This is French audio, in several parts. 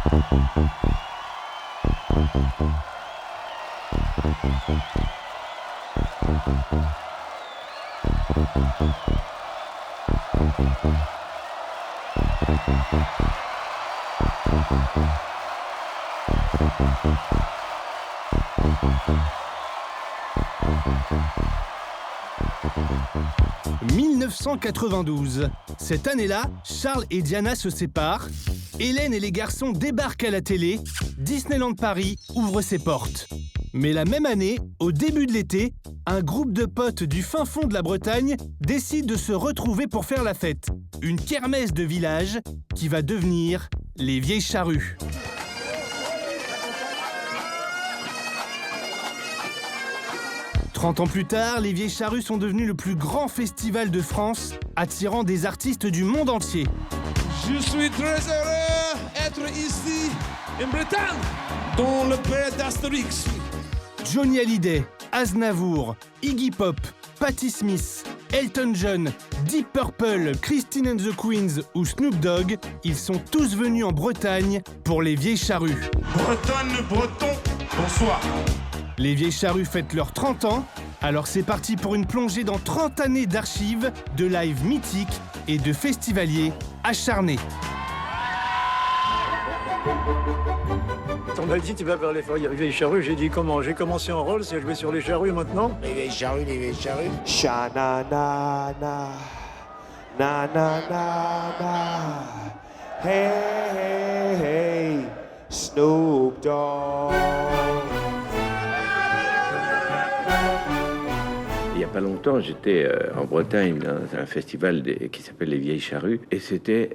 « 1992. Cette année-là, Charles et Diana se séparent. Hélène et les garçons débarquent à la télé. Disneyland Paris ouvre ses portes. Mais la même année, au début de l'été, un groupe de potes du fin fond de la Bretagne décide de se retrouver pour faire la fête. Une kermesse de village qui va devenir les Vieilles Charrues. « 30 ans plus tard, les Vieilles Charrues sont devenues le plus grand festival de France, attirant des artistes du monde entier. Je suis très heureux d'être ici, en Bretagne, dans le pays d'Astérix. Johnny Hallyday, Aznavour, Iggy Pop, Patti Smith, Elton John, Deep Purple, Christine and the Queens ou Snoop Dogg, ils sont tous venus en Bretagne pour les Vieilles Charrues. Bretonne, breton, bonsoir. Les Vieilles Charrues fêtent leurs 30 ans, alors c'est parti pour une plongée dans 30 années d'archives, de lives mythiques et de festivaliers acharnés. On m'a dit tu vas vers les Vieilles Charrues, j'ai dit comment? J'ai commencé en rôle, c'est jouer sur les charrues maintenant. Les Vieilles Charrues, les Vieilles Charrues. Sha-na-na-na, na-na-na-na, hey, hey, hey, Snoop Dogg. Il n'y a pas longtemps, j'étais en Bretagne dans un festival qui s'appelle les Vieilles Charrues et c'était...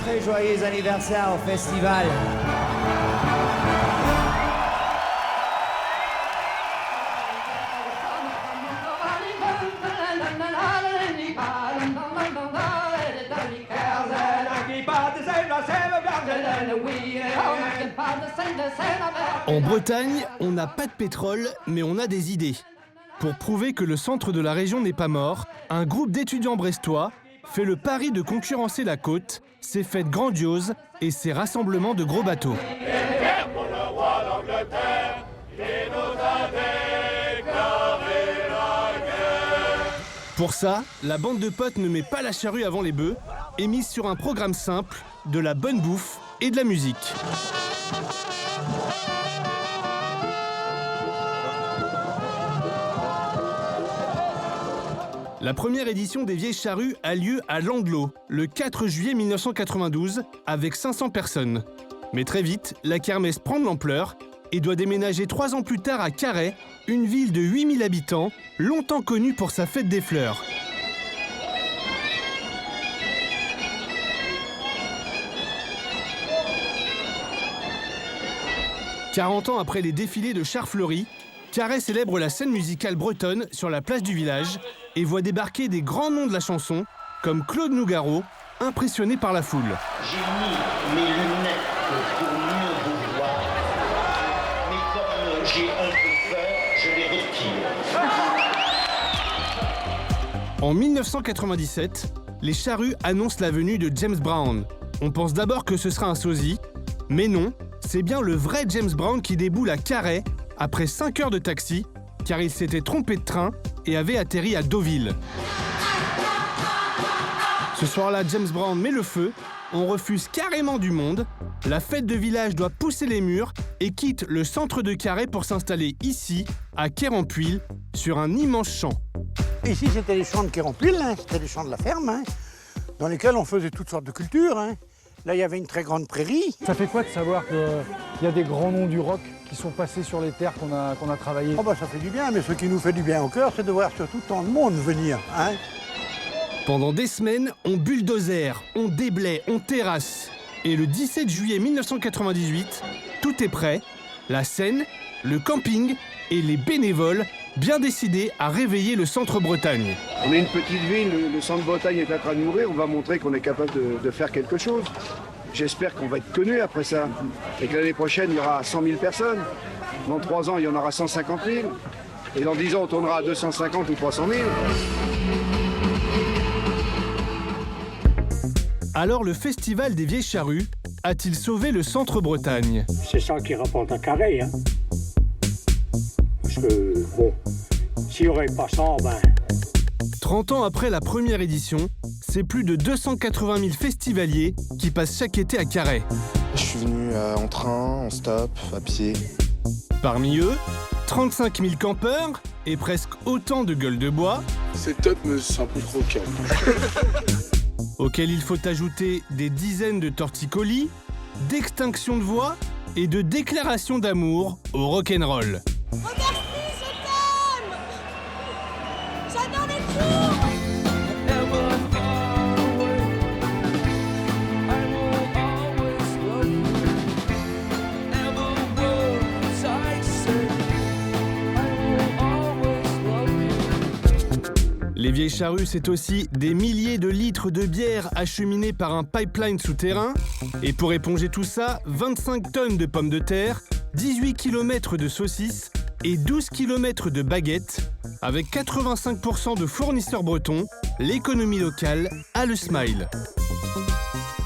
Très joyeux anniversaire au festival. En Bretagne, on n'a pas de pétrole, mais on a des idées. Pour prouver que le centre de la région n'est pas mort, un groupe d'étudiants brestois fait le pari de concurrencer la côte, ses fêtes grandioses et ses rassemblements de gros bateaux. Pour ça, la bande de potes ne met pas la charrue avant les bœufs et mise sur un programme simple, de la bonne bouffe et de la musique. La première édition des Vieilles Charrues a lieu à Landlo, le 4 juillet 1992, avec 500 personnes. Mais très vite, la kermesse prend de l'ampleur et doit déménager 3 ans plus tard à Carhaix, une ville de 8000 habitants, longtemps connue pour sa fête des fleurs. « 40 ans après les défilés de chars fleuris, Carhaix célèbre la scène musicale bretonne sur la place du village et voit débarquer des grands noms de la chanson, comme Claude Nougaro, impressionné par la foule. J'ai mis mes lunettes pour mieux vous voir, mais comme j'ai un peu peur, je les retire. En 1997, les Charrues annoncent la venue de James Brown. On pense d'abord que ce sera un sosie, mais non, c'est bien le vrai James Brown qui déboule à Carhaix après 5 heures de taxi, car il s'était trompé de train et avait atterri à Deauville. Ce soir-là, James Brown met le feu, on refuse carrément du monde, la fête de village doit pousser les murs et quitte le centre de Carhaix pour s'installer ici, à Quérampuil, sur un immense champ. Ici, c'était les champs de Quérampuil, hein, c'était les champs de la ferme, hein, dans lesquels on faisait toutes sortes de cultures. Hein. Là, il y avait une très grande prairie. Ça fait quoi de savoir qu'il y a des grands noms du rock qui sont passés sur les terres qu'on a travaillées? Oh bah, ça fait du bien, mais ce qui nous fait du bien au cœur, c'est de voir surtout tant de monde venir. Hein. Pendant des semaines, on bulldozer, on déblaye, on terrasse. Et le 17 juillet 1998, tout est prêt. La scène, le camping et les bénévoles bien décidés à réveiller le centre-Bretagne. On est une petite ville, le centre-Bretagne est en train de mourir, on va montrer qu'on est capable de faire quelque chose. J'espère qu'on va être connu après ça, et que l'année prochaine, il y aura 100 000 personnes. Dans 3 ans, il y en aura 150 000. Et dans 10 ans, on tournera à 250 ou 300 000. Alors le Festival des Vieilles Charrues a-t-il sauvé le Centre-Bretagne? C'est ça qui rapporte un carré, hein. Parce que, bon, s'il n'y aurait pas ça, ben... 30 ans après la première édition, c'est plus de 280 000 festivaliers qui passent chaque été à Carhaix. Je suis venu en train, en stop, à pied. Parmi eux, 35 000 campeurs et presque autant de gueules de bois. C'est top, mais c'est un peu trop calme. Auxquels il faut ajouter des dizaines de torticolis, d'extinctions de voix et de déclarations d'amour au rock'n'roll. Oh merci, je t'aime! J'adore les tours! Les Vieilles Charrues, c'est aussi des milliers de litres de bière acheminés par un pipeline souterrain. Et pour éponger tout ça, 25 tonnes de pommes de terre, 18 km de saucisses et 12 km de baguettes. Avec 85% de fournisseurs bretons, l'économie locale a le smile.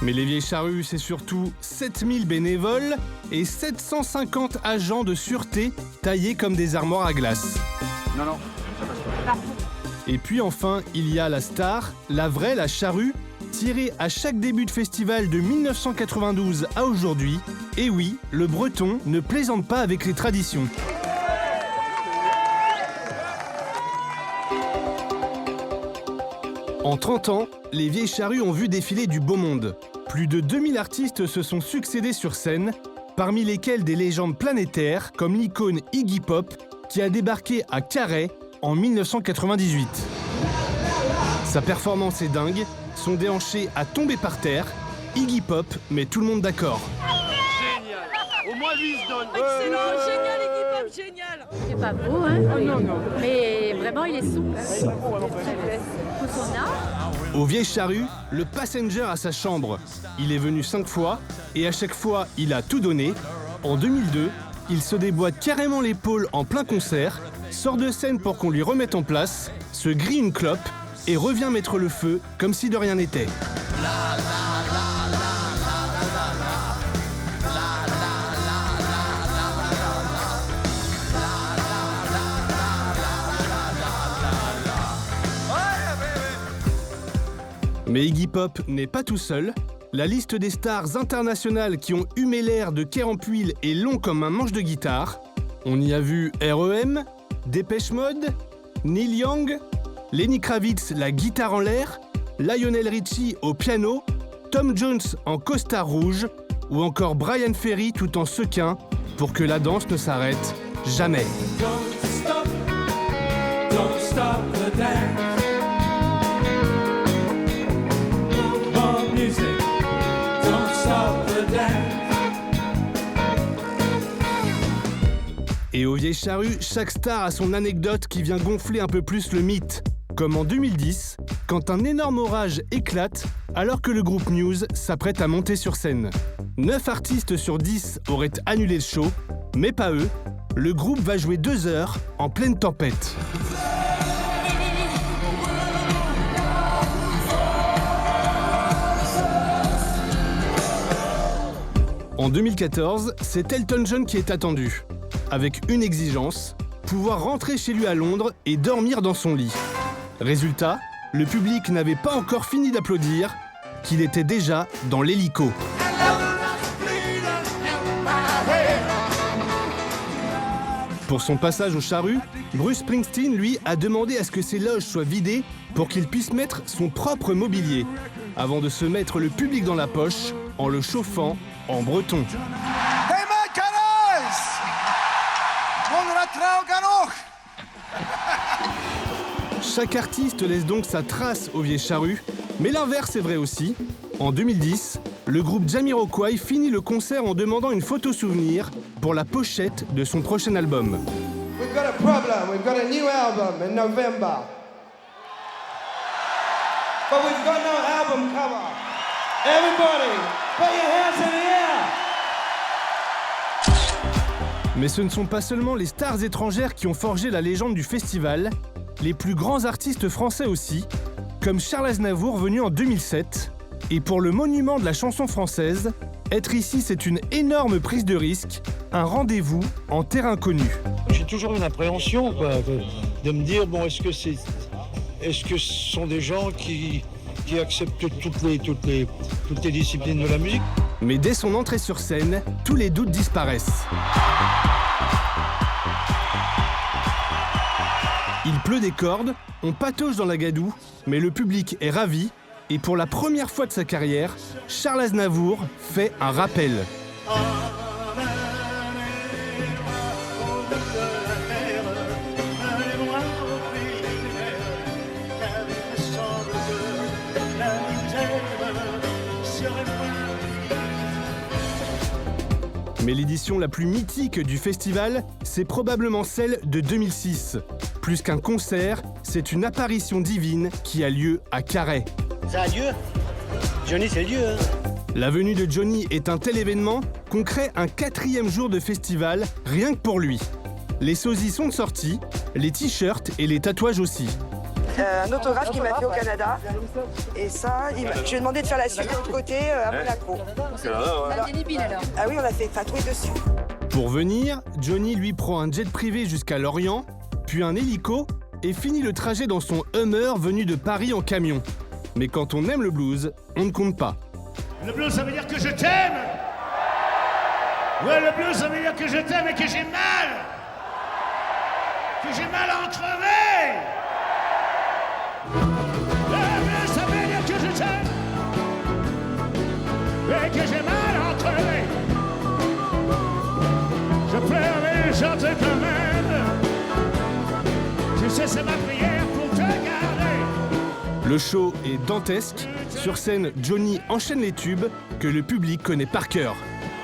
Mais les Vieilles Charrues, c'est surtout 7000 bénévoles et 750 agents de sûreté taillés comme des armoires à glace. Non, ça passe pas. Et puis enfin, il y a la star, la vraie, la charrue, tirée à chaque début de festival de 1992 à aujourd'hui. Et oui, le breton ne plaisante pas avec les traditions. En 30 ans, les Vieilles Charrues ont vu défiler du beau monde. Plus de 2000 artistes se sont succédés sur scène, parmi lesquels des légendes planétaires comme l'icône Iggy Pop, qui a débarqué à Carhaix en 1998. Sa performance est dingue, son déhanché a tombé par terre. Iggy Pop met tout le monde d'accord. Génial! Au moins lui il se donne. Excellent, génial Iggy Pop, génial! C'est pas beau, hein? Oh non, non. Mais vraiment, il est souple. Aux Vieilles Charrues, le passenger a sa chambre. Il est venu 5 fois et à chaque fois, il a tout donné. En 2002, il se déboîte carrément l'épaule en plein concert, sort de scène pour qu'on lui remette en place, se grille une clope et revient mettre le feu comme si de rien n'était. Mais Iggy Pop n'est pas tout seul. La liste des stars internationales qui ont humé l'air de Kerempuil est long comme un manche de guitare. On y a vu R.E.M., Dépêche Mode, Neil Young, Lenny Kravitz la guitare en l'air, Lionel Richie au piano, Tom Jones en costard rouge ou encore Brian Ferry tout en sequin pour que la danse ne s'arrête jamais. Don't stop the dance. Et aux Vieilles Charrues, chaque star a son anecdote qui vient gonfler un peu plus le mythe. Comme en 2010, quand un énorme orage éclate alors que le groupe News s'apprête à monter sur scène. 9 artistes sur 10 auraient annulé le show, mais pas eux. Le groupe va jouer 2 heures en pleine tempête. En 2014, c'est Elton John qui est attendu, avec une exigence, pouvoir rentrer chez lui à Londres et dormir dans son lit. Résultat, le public n'avait pas encore fini d'applaudir, qu'il était déjà dans l'hélico. Pour son passage aux Charrues, Bruce Springsteen, lui, a demandé à ce que ses loges soient vidées pour qu'il puisse mettre son propre mobilier, avant de se mettre le public dans la poche en le chauffant en breton. Chaque artiste laisse donc sa trace aux Vieilles Charrues, mais l'inverse est vrai aussi. En 2010, le groupe Jamiroquai finit le concert en demandant une photo souvenir pour la pochette de son prochain album. We've got a problem. We've got a new album in November. But we've got no album cover. Everybody, put your hands in the air. Mais ce ne sont pas seulement les stars étrangères qui ont forgé la légende du festival, les plus grands artistes français aussi, comme Charles Aznavour venu en 2007, Et pour le monument de la chanson française, être ici, c'est une énorme prise de risque, un rendez-vous en terrain connu. J'ai toujours une appréhension, quoi, de me dire, bon, est-ce que ce sont des gens qui acceptent toutes les disciplines de la musique? Mais dès son entrée sur scène, tous les doutes disparaissent. Il pleut des cordes, on patauge dans la gadoue, mais le public est ravi. Et pour la première fois de sa carrière, Charles Aznavour fait un rappel. Mais l'édition la plus mythique du festival, c'est probablement celle de 2006. Plus qu'un concert, c'est une apparition divine qui a lieu à Carhaix. Ça a Dieu. Johnny, c'est Dieu. Hein. La venue de Johnny est un tel événement qu'on crée un 4e jour de festival rien que pour lui. Les sosies sont de sortie, les t-shirts et les tatouages aussi. Un autographe qu'il m'a fait au Canada. Et ça, je lui ai demandé de faire la suite de l'autre côté à Monaco. Ah oui, on a fait tatouer dessus. Pour venir, Johnny lui prend un jet privé jusqu'à Lorient, puis un hélico et finit le trajet dans son Hummer venu de Paris en camion. Mais quand on aime le blues, on ne compte pas. Le blues, ça veut dire que je t'aime. Ouais, le blues, ça veut dire que je t'aime et que j'ai mal. Que j'ai mal à en crever. Le blues, ça veut dire que je t'aime et que j'ai mal à en crever. Je pleurais, je te promène. Tu sais, c'est ma prière pour te garder. Le show est dantesque. Sur scène, Johnny enchaîne les tubes que le public connaît par cœur.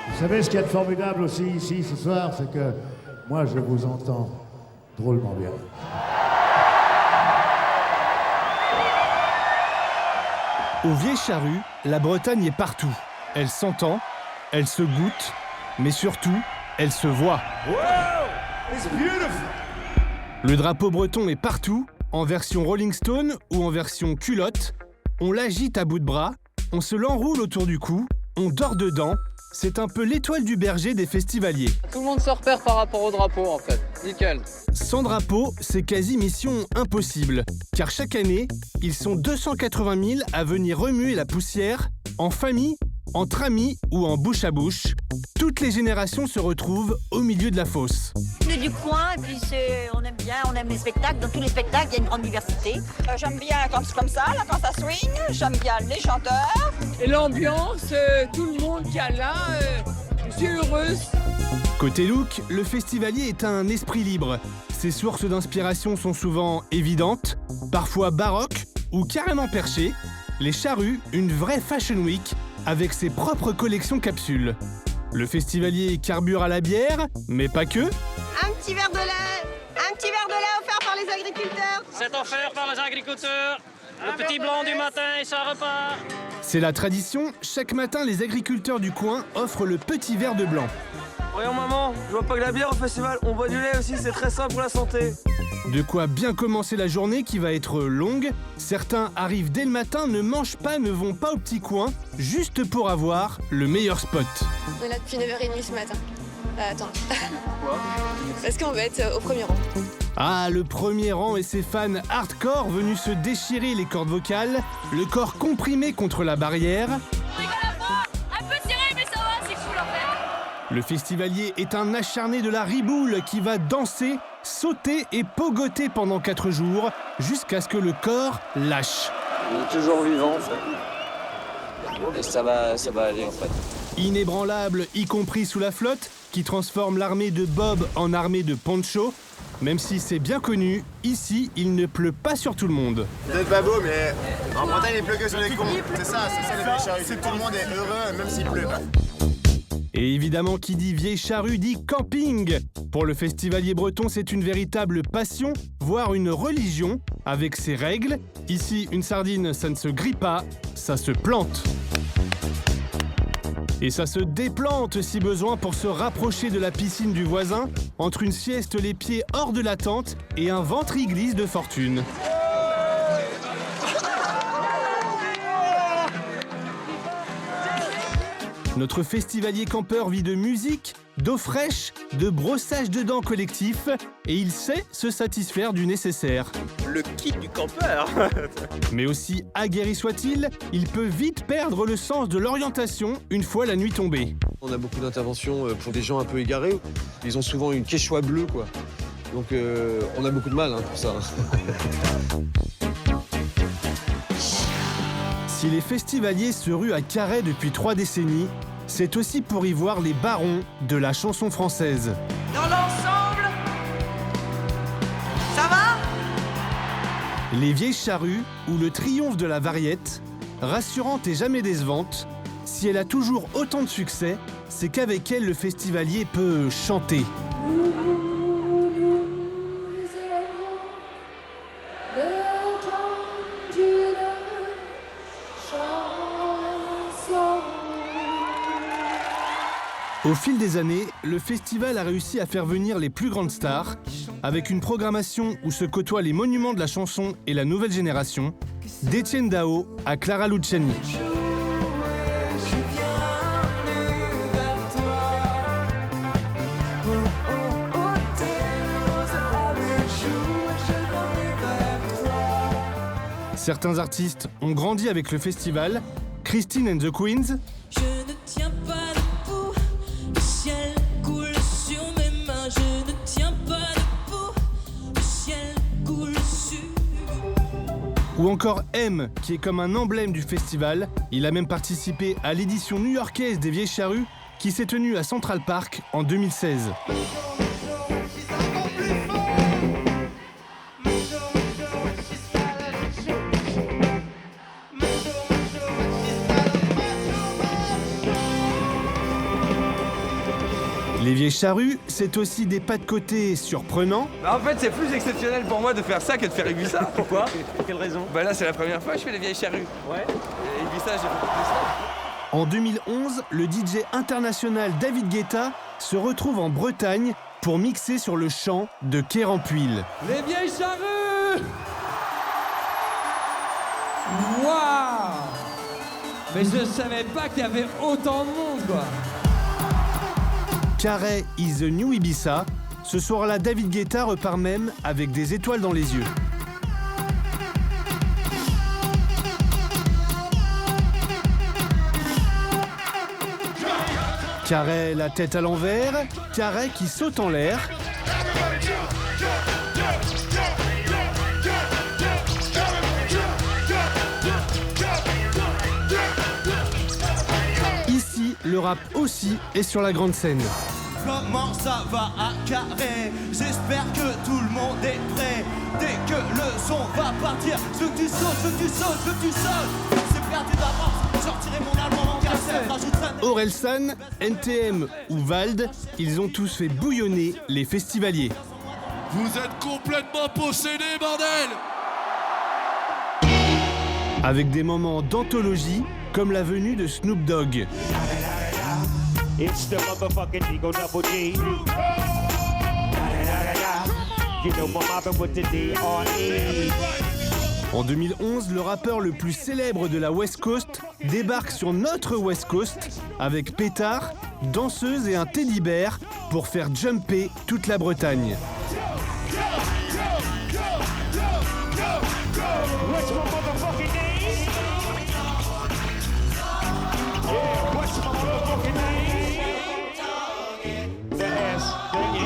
Vous savez ce qu'il y a de formidable aussi ici ce soir, c'est que moi je vous entends drôlement bien. Aux Vieilles Charrues, la Bretagne est partout. Elle s'entend, elle se goûte, mais surtout, elle se voit. Wow! It's beautiful! Le drapeau breton est partout, en version Rolling Stone ou en version culotte. On l'agite à bout de bras, on se l'enroule autour du cou, on dort dedans. C'est un peu l'étoile du berger des festivaliers. Tout le monde se repère par rapport au drapeau en fait, nickel. Sans drapeau, c'est quasi mission impossible, car chaque année, ils sont 280 000 à venir remuer la poussière, en famille, entre amis ou en bouche à bouche. Toutes les générations se retrouvent au milieu de la fosse. On est du coin et puis on aime bien, on aime les spectacles. Dans tous les spectacles, il y a une grande diversité. J'aime bien quand c'est comme ça, là, quand ça swing. J'aime bien les chanteurs. Et l'ambiance, tout le monde qui est là, je suis heureuse. Côté look, le festivalier est un esprit libre. Ses sources d'inspiration sont souvent évidentes, parfois baroques ou carrément perchées. Les Charrues, une vraie fashion week avec ses propres collections capsules. Le festivalier carbure à la bière, mais pas que. Un petit verre de lait. Un petit verre de lait offert par les agriculteurs. C'est offert par les agriculteurs. Le petit blanc du matin et ça repart. C'est la tradition, chaque matin les agriculteurs du coin offrent le petit verre de blanc. Voyons maman, je vois pas que la bière au festival, on boit du lait aussi, c'est très sain pour la santé. De quoi bien commencer la journée qui va être longue. Certains arrivent dès le matin, ne mangent pas, ne vont pas au petit coin, juste pour avoir le meilleur spot. On est là depuis 9h30 ce matin. Attends. Parce qu'on va être au premier rang. Ah, le premier rang et ses fans hardcore venus se déchirer les cordes vocales, le corps comprimé contre la barrière. Un peu tiré, mais ça va, c'est cool en fait. Le festivalier est un acharné de la riboule qui va danser, sauter et pogoter pendant 4 jours jusqu'à ce que le corps lâche. On est toujours vivant en fait. Et ça va aller en fait. Inébranlable, y compris sous la flotte, qui transforme l'armée de Bob en armée de Poncho. Même si c'est bien connu, ici, il ne pleut pas sur tout le monde. Peut-être pas beau, mais en Bretagne, il pleut que sur les cons. C'est ça les vieilles charrues. C'est que tout le monde est heureux, même s'il pleut. Et évidemment, qui dit vieille charrue dit camping. Pour le festivalier breton, c'est une véritable passion, voire une religion, avec ses règles. Ici, une sardine, ça ne se grille pas, ça se plante. Et ça se déplante si besoin pour se rapprocher de la piscine du voisin, entre une sieste les pieds hors de la tente et un ventre-glisse de fortune. Notre festivalier campeur vit de musique, d'eau fraîche, de brossage de dents collectif et il sait se satisfaire du nécessaire. Le kit du campeur. Mais aussi aguerri soit-il, il peut vite perdre le sens de l'orientation une fois la nuit tombée. On a beaucoup d'interventions pour des gens un peu égarés. Ils ont souvent une quechua bleue, quoi. Donc on a beaucoup de mal pour ça. Si les festivaliers se ruent à Carhaix depuis 3 décennies, c'est aussi pour y voir les barons de la chanson française. Dans l'ensemble, ça va? Les Vieilles Charrues ou le triomphe de la variette, rassurante et jamais décevante, si elle a toujours autant de succès, c'est qu'avec elle le festivalier peut chanter. Au fil des années, le festival a réussi à faire venir les plus grandes stars, avec une programmation où se côtoient les monuments de la chanson et la nouvelle génération, d'Étienne Dao à Clara Luciani. Certains artistes ont grandi avec le festival, Christine and the Queens, ou encore M, qui est comme un emblème du festival. Il a même participé à l'édition new-yorkaise des Vieilles Charrues, qui s'est tenue à Central Park en 2016. Les Vieilles Charrues, c'est aussi des pas de côté surprenants. En fait, c'est plus exceptionnel pour moi de faire ça que de faire Ibiza. Pourquoi? Pour quelle raison? Bah là, c'est la première fois que je fais les Vieilles Charrues. Ouais. Et Ibiza, j'ai fait plus ça. En 2011, le DJ international David Guetta se retrouve en Bretagne pour mixer sur le chant de Kérampuil. Les Vieilles Charrues! Waouh! Mais je savais pas qu'il y avait autant de monde, quoi! Carhaix is the new Ibiza. Ce soir-là, David Guetta repart même avec des étoiles dans les yeux. Carhaix la tête à l'envers, Carhaix qui saute en l'air. Ici, le rap aussi est sur la grande scène. Comment ça va à Carhaix? J'espère que tout le monde est prêt. Dès que le son va partir, je veux que tu sautes, je veux que tu sautes, je veux que tu sautes. C'est perdu d'avance, sortirai mon album en cassette, rajouterai... Orelsan, NTM ou Vald, ils ont tous fait bouillonner les festivaliers. Vous êtes complètement possédés, bordel! Avec des moments d'anthologie, comme la venue de Snoop Dogg. It's the motherfucking Eagle Double G. You know my mobbing with the D.R.E. En 2011, le rappeur le plus célèbre de la West Coast débarque sur notre West Coast avec Pétard, danseuse et un teddy bear pour faire jumper toute la Bretagne. What's my motherfucking name? Yeah, what's my motherfucking name? The S, the N,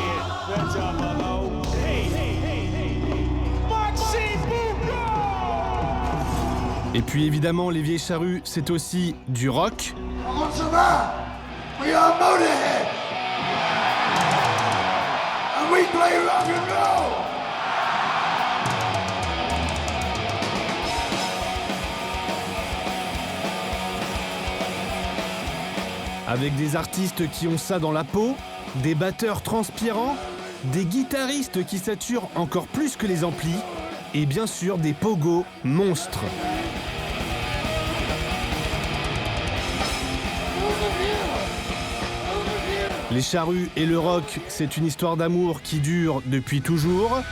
the double O. Hey, hey, hey, hey. Maxime Bouga! Et puis évidemment, les Vieilles Charrues, c'est aussi du rock. Comment ça va? We are Motorhead! And we play rock and roll! Avec des artistes qui ont ça dans la peau, des batteurs transpirants, des guitaristes qui saturent encore plus que les amplis, et bien sûr des pogos monstres. Les charrues et le rock, c'est une histoire d'amour qui dure depuis toujours.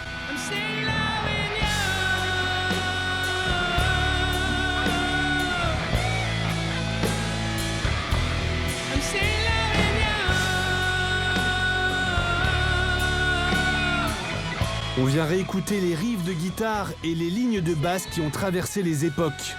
On vient réécouter les riffs de guitare et les lignes de basse qui ont traversé les époques.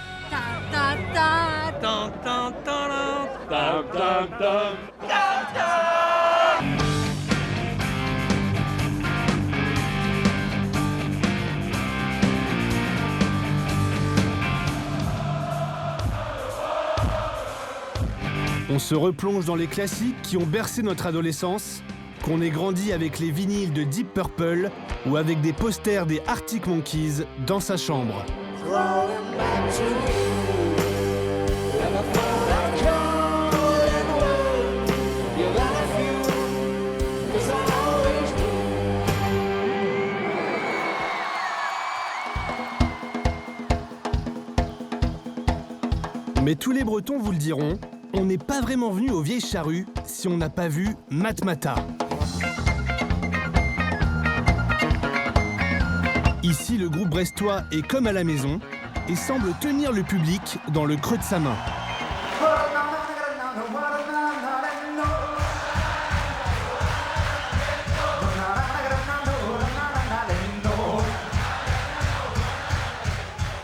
On se replonge dans les classiques qui ont bercé notre adolescence, qu'on ait grandi avec les vinyles de Deep Purple ou avec des posters des Arctic Monkeys dans sa chambre. Mais tous les Bretons vous le diront, on n'est pas vraiment venu aux Vieilles Charrues si on n'a pas vu Matmata. Ici, le groupe brestois est comme à la maison et semble tenir le public dans le creux de sa main.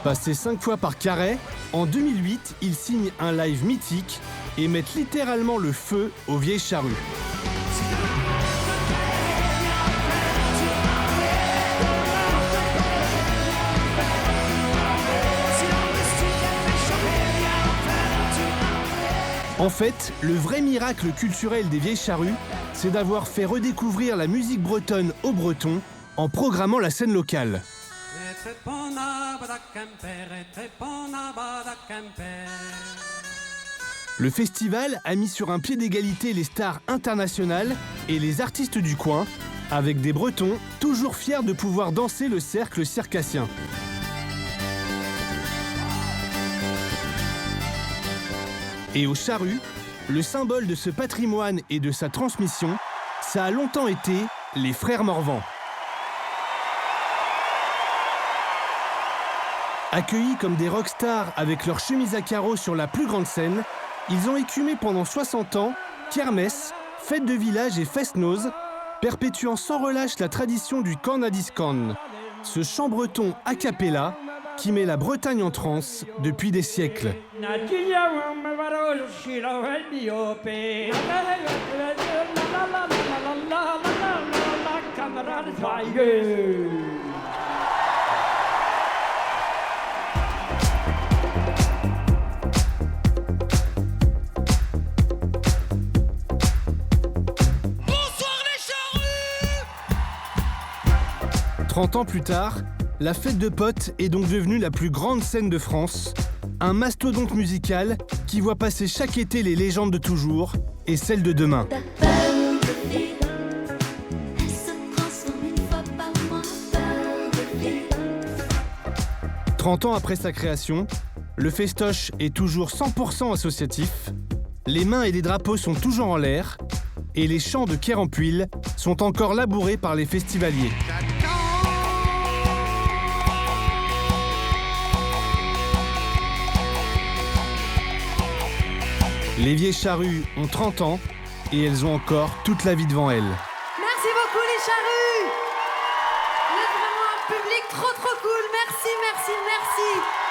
Passé 5 fois par Carhaix, en 2008, ils signent un live mythique et mettent littéralement le feu aux Vieilles Charrues. En fait, le vrai miracle culturel des Vieilles Charrues, c'est d'avoir fait redécouvrir la musique bretonne aux Bretons en programmant la scène locale. Le festival a mis sur un pied d'égalité les stars internationales et les artistes du coin, avec des Bretons toujours fiers de pouvoir danser le cercle circassien. Et aux Charrues, le symbole de ce patrimoine et de sa transmission, ça a longtemps été les frères Morvan. Accueillis comme des rockstars avec leurs chemises à carreaux sur la plus grande scène, ils ont écumé pendant 60 ans kermesse, fêtes de village et fest-noz, perpétuant sans relâche la tradition du Cornadiscan, ce chant breton a cappella qui met la Bretagne en transe depuis des siècles. Bonsoir les charrues! 30 ans plus tard, la fête de potes est donc devenue la plus grande scène de France, un mastodonte musical qui voit passer chaque été les légendes de toujours et celles de demain. 30 ans après sa création, le festoche est toujours 100% associatif, les mains et les drapeaux sont toujours en l'air, et les chants de Kerempuil sont encore labourés par les festivaliers. Les Vieilles Charrues ont 30 ans et elles ont encore toute la vie devant elles. Merci beaucoup les charrues! Vous êtes vraiment un public trop cool. Merci, merci, merci.